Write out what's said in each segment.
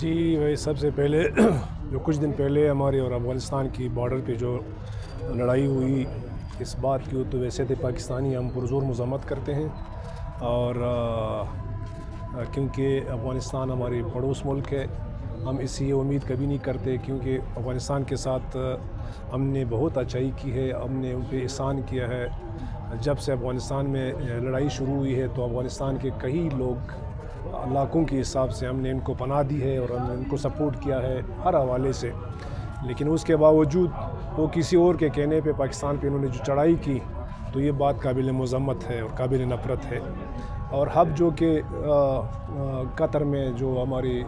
जी वही सबसे पहले जो कुछ दिन पहले हमारे और अफ़गानिस्तान की बॉर्डर पे जो लड़ाई हुई, इस बात की तो वैसे तो पाकिस्तानी हम पुरज़ोर मज़म्मत करते हैं। और क्योंकि अफ़गानिस्तान हमारे पड़ोस मुल्क है, हम इससे ये उम्मीद कभी नहीं करते, क्योंकि अफ़गानिस्तान के साथ हमने बहुत अच्छाई की है, हमने उन पे एहसान किया है। जब से अफ़गानिस्तान में लड़ाई शुरू हुई है तो अफ़गानिस्तान के कई लोग लाखों के हिसाब से हमने इनको पनाह दी है और हमने इनको सपोर्ट किया है हर हवाले से। लेकिन उसके बावजूद वो किसी और के कहने पे पाकिस्तान पे इन्होंने जो चढ़ाई की, तो ये बात काबिल मज़म्मत है और काबिल नफ़रत है। और अब जो कि कतर में जो हमारी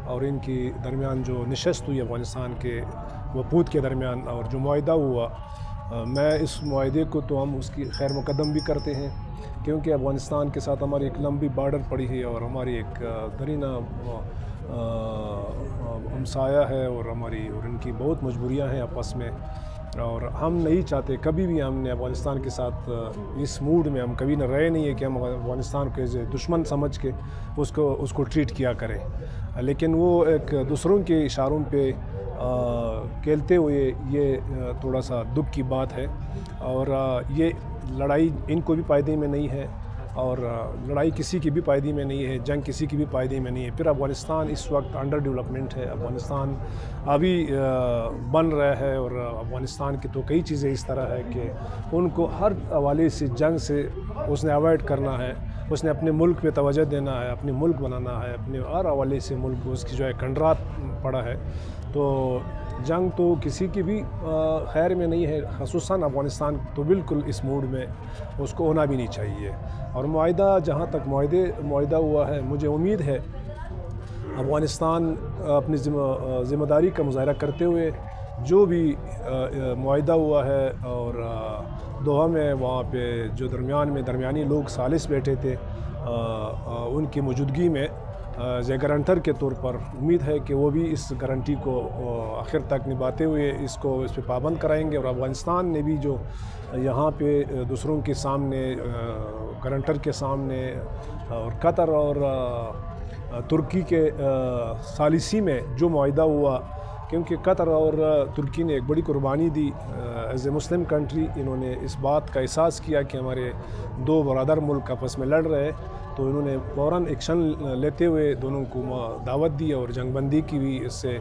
और इनकी दरमियान जो नशस्त हुई अफ़गानिस्तान के वफूद के दरमियान और जो मुआहदा हुआ, मैं इस मुआहदे को तो हम उसकी खैर मुकदम भी करते हैं, क्योंकि अफ़गानिस्तान के साथ हमारी एक लंबी बॉर्डर पड़ी है और हमारी एक दरीना हमसाया है और हमारी और इनकी बहुत मजबूरियां हैं आपस में। और हम नहीं चाहते, कभी भी हमने अफ़गानिस्तान के साथ इस मूड में हम कभी न रहे नहीं है कि हम अफ़गानिस्तान को एज दुश्मन समझ के उसको ट्रीट किया करें। लेकिन वो एक दूसरों के इशारों पे खेलते हुए ये थोड़ा सा दुख की बात है। और ये लड़ाई इनको भी पायदे में नहीं है और लड़ाई किसी की भी पायदे में नहीं है, जंग किसी की भी पायदे में नहीं है। फिर अफ़गानिस्तान इस वक्त अंडर डेवलपमेंट है, अफ़गानिस्तान अभी बन रहा है और अफ़गानिस्तान की तो कई चीज़ें इस तरह है कि उनको हर हवाले से जंग से उसने अवॉइड करना है, उसने अपने मुल्क पे तवज्जो देना है, अपने मुल्क बनाना है, अपने हर हवाले से मुल्क को उसकी जो है खंडरात पड़ा है। तो जंग तो किसी की भी खैर में नहीं है, ख़ुसूसन अफ़गानिस्तान तो बिल्कुल इस मूड में उसको होना भी नहीं चाहिए। और मुआहदा, जहाँ तक मुआहदा हुआ है, मुझे उम्मीद है अफ़गानिस्तान अपनी ज़िम्मेदारी का मुज़ाहरा करते हुए जो भी मुआहदा हुआ है और दोहा में वहाँ पे जो दरमियानी लोग सालिस बैठे थे, उनकी मौजूदगी में गारंटर के तौर पर उम्मीद है कि वो भी इस गारंटी को आखिर तक निभाते हुए इस पर पाबंद कराएंगे। और अफ़गानिस्तान ने भी जो यहाँ पे दूसरों के सामने, गारंटर के सामने और कतर और तुर्की के सालिसी में जो मुआहदा हुआ, क्योंकि कतर और तुर्की ने एक बड़ी कुर्बानी दी एज ए मुस्लिम कंट्री, इन्होंने इस बात का एहसास किया कि हमारे दो बरादर मुल्क आपस में लड़ रहे हैं, तो इन्होंने फ़ौरन एक्शन लेते हुए दोनों को दावत दी और जंग बंदी की भी इससे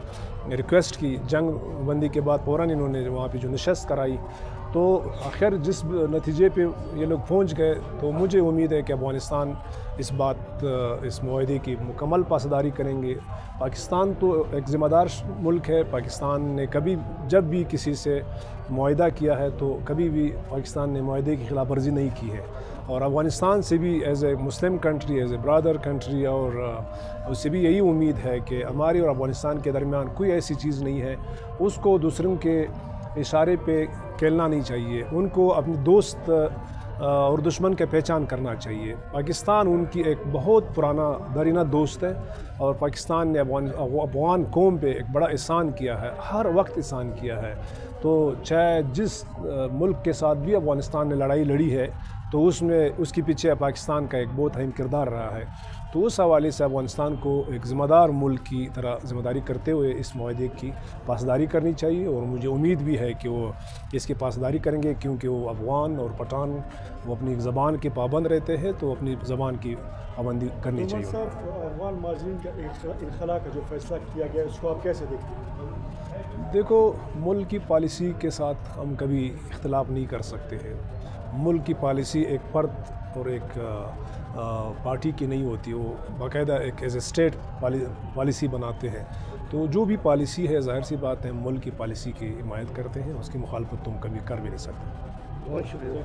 रिक्वेस्ट की। जंग बंदी के बाद फ़ौरन इन्होंने वहाँ पे जो नशस्त कराई, तो आखिर जिस नतीजे पे ये लोग पहुँच गए, तो मुझे उम्मीद है कि अफ़गानिस्तान इस मुआहदे की मुकम्मल पासदारी करेंगे। पाकिस्तान तो एक ज़िम्मेदार मुल्क है, पाकिस्तान ने कभी जब भी किसी से मुआहदा किया है तो कभी भी पाकिस्तान ने मुआहदे की खिलाफ वर्जी नहीं की है। और अफ़गानिस्तान से भी as a Muslim country, as a brother country, और उससे भी यही उम्मीद है कि हमारी और अफ़गानिस्तान के दरमियान कोई ऐसी चीज़ नहीं है, उसको दूसरों के इशारे पे खेलना नहीं चाहिए, उनको अपने दोस्त और दुश्मन की पहचान करना चाहिए। पाकिस्तान उनकी एक बहुत पुराना दरीना दोस्त है और पाकिस्तान ने अफ़गान कौम पे एक बड़ा एहसान किया है, हर वक्त एहसान किया है। तो चाहे जिस मुल्क के साथ भी अफ़गानिस्तान ने लड़ाई लड़ी है, तो उसमें उसके पीछे पाकिस्तान का एक बहुत अहम किरदार रहा है। तो उस हवाले से अफ़गानिस्तान को एक ज़िम्मेदार मुल्क की तरह ज़िम्मेदारी करते हुए इस मुआहदे की पासदारी करनी चाहिए। और मुझे उम्मीद भी है कि वो इसकी पासदारी करेंगे, क्योंकि वो अफ़गान और पठान वो अपनी ज़बान के पाबंद रहते हैं, तो अपनी ज़बान की पाबंदी करनी चाहिए। अफ़गान माज़रीन का इनखला का जो फैसला किया गया, उसको आप कैसे देखते हैं? देखो, मुल्क की पॉलिसी के साथ हम कभी इख्तिलाफ़ नहीं कर सकते हैं। मुल्क की पॉलिसी एक फ़र्द और एक पार्टी की नहीं होती, वो बाकायदा एक एज ए स्टेट पॉलिसी बनाते हैं। तो जो भी पॉलिसी है, ज़ाहिर सी बात है, मुल्क की पॉलिसी की हिमायत करते हैं, उसकी मुखालफत तुम कभी कर भी नहीं सकते। बहुत शुक्रिया।